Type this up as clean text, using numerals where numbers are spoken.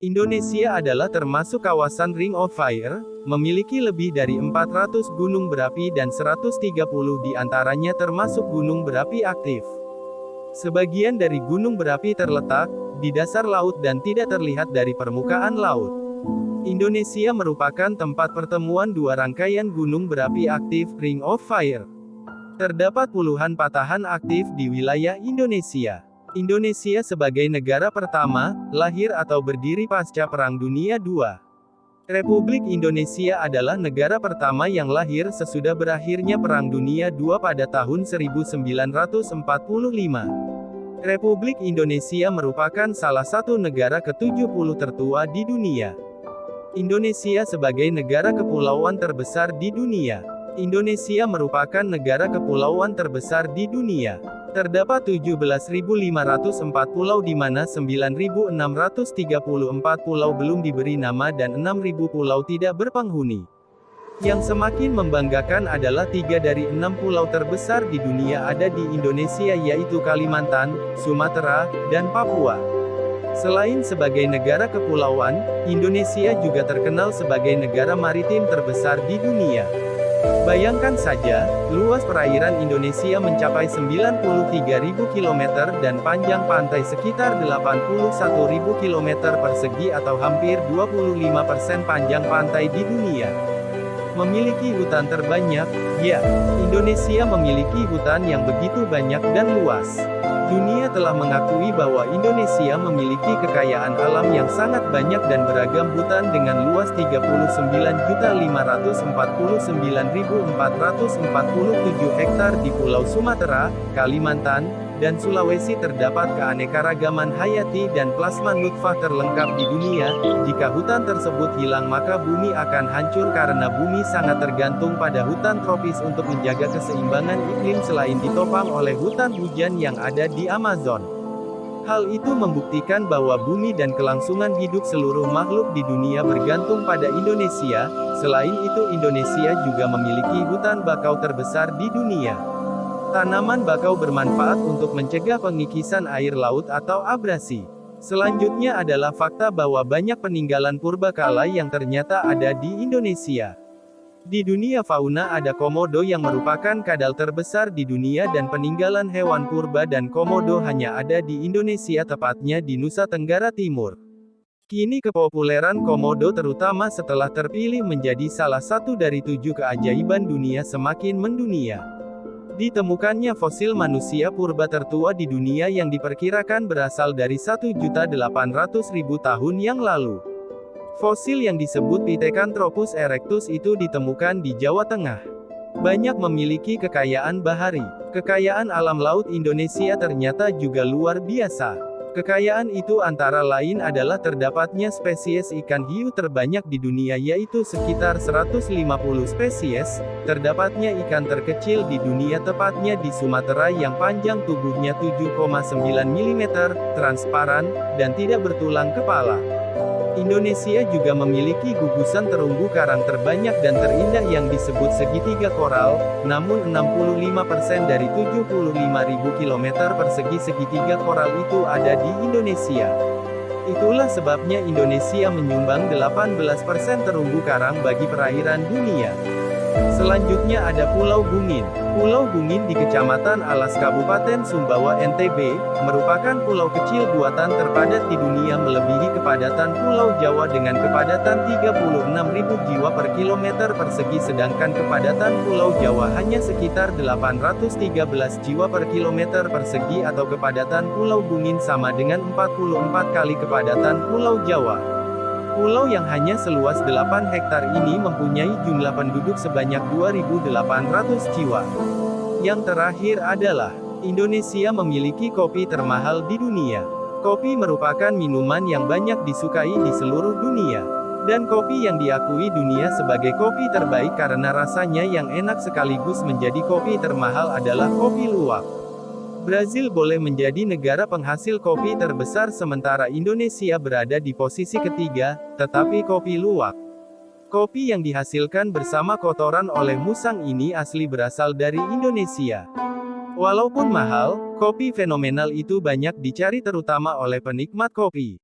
Indonesia adalah termasuk kawasan Ring of Fire, memiliki lebih dari 400 gunung berapi dan 130 di antaranya termasuk gunung berapi aktif. Sebagian dari gunung berapi terletak di dasar laut dan tidak terlihat dari permukaan laut. Indonesia merupakan tempat pertemuan dua rangkaian gunung berapi aktif Ring of Fire. Terdapat puluhan patahan aktif di wilayah Indonesia. Indonesia sebagai negara pertama, lahir atau berdiri pasca Perang Dunia II. Republik Indonesia adalah negara pertama yang lahir sesudah berakhirnya Perang Dunia II pada tahun 1945. Republik Indonesia merupakan salah satu negara ke-70 tertua di dunia. Indonesia sebagai negara kepulauan terbesar di dunia. Indonesia merupakan negara kepulauan terbesar di dunia. Terdapat 17.504 pulau di mana 9.634 pulau belum diberi nama dan 6.000 pulau tidak berpenghuni. Yang semakin membanggakan adalah 3 dari 6 pulau terbesar di dunia ada di Indonesia yaitu Kalimantan, Sumatera, dan Papua. Selain sebagai negara kepulauan, Indonesia juga terkenal sebagai negara maritim terbesar di dunia. Bayangkan saja, luas perairan Indonesia mencapai 93.000 km dan panjang pantai sekitar 81.000 km persegi atau hampir 25% panjang pantai di dunia. Memiliki hutan terbanyak, ya, Indonesia memiliki hutan yang begitu banyak dan luas. Dunia telah mengakui bahwa Indonesia memiliki kekayaan alam yang sangat banyak dan beragam hutan dengan luas 39.549.447 hektar di Pulau Sumatera, Kalimantan, dan Sulawesi. Terdapat keanekaragaman hayati dan plasma nutfah terlengkap di dunia. Jika hutan tersebut hilang maka bumi akan hancur karena bumi sangat tergantung pada hutan tropis untuk menjaga keseimbangan iklim selain ditopang oleh hutan hujan yang ada di Amazon. Hal itu membuktikan bahwa bumi dan kelangsungan hidup seluruh makhluk di dunia bergantung pada Indonesia. Selain itu Indonesia juga memiliki hutan bakau terbesar di dunia. Tanaman bakau bermanfaat untuk mencegah pengikisan air laut atau abrasi. Selanjutnya adalah fakta bahwa banyak peninggalan purbakala yang ternyata ada di Indonesia. Di dunia fauna ada komodo yang merupakan kadal terbesar di dunia dan peninggalan hewan purba dan komodo hanya ada di Indonesia tepatnya di Nusa Tenggara Timur. Kini kepopuleran komodo terutama setelah terpilih menjadi salah satu dari 7 keajaiban dunia semakin mendunia. Ditemukannya fosil manusia purba tertua di dunia yang diperkirakan berasal dari 1.800.000 tahun yang lalu. Fosil yang disebut Pithecanthropus erectus itu ditemukan di Jawa Tengah. Banyak memiliki kekayaan bahari. Kekayaan alam laut Indonesia ternyata juga luar biasa. Kekayaan itu antara lain adalah terdapatnya spesies ikan hiu terbanyak di dunia yaitu sekitar 150 spesies, terdapatnya ikan terkecil di dunia tepatnya di Sumatera yang panjang tubuhnya 7,9 mm, transparan, dan tidak bertulang kepala. Indonesia juga memiliki gugusan terumbu karang terbanyak dan terindah yang disebut segitiga koral, namun 65% dari 75.000 km persegi segitiga koral itu ada di Indonesia. Itulah sebabnya Indonesia menyumbang 18% terumbu karang bagi perairan dunia. Selanjutnya ada Pulau Bungin. Pulau Bungin di Kecamatan Alas Kabupaten Sumbawa NTB, merupakan pulau kecil buatan terpadat di dunia melebihi kepadatan Pulau Jawa dengan kepadatan 36.000 jiwa per kilometer persegi sedangkan kepadatan Pulau Jawa hanya sekitar 813 jiwa per kilometer persegi atau kepadatan Pulau Bungin sama dengan 44 kali kepadatan Pulau Jawa. Pulau yang hanya seluas 8 hektar ini mempunyai jumlah penduduk sebanyak 2.800 jiwa. Yang terakhir adalah, Indonesia memiliki kopi termahal di dunia. Kopi merupakan minuman yang banyak disukai di seluruh dunia. Dan kopi yang diakui dunia sebagai kopi terbaik karena rasanya yang enak sekaligus menjadi kopi termahal adalah kopi luwak. Brazil boleh menjadi negara penghasil kopi terbesar sementara Indonesia berada di posisi ketiga, tetapi kopi luwak. Kopi yang dihasilkan bersama kotoran oleh musang ini asli berasal dari Indonesia. Walaupun mahal, kopi fenomenal itu banyak dicari terutama oleh penikmat kopi.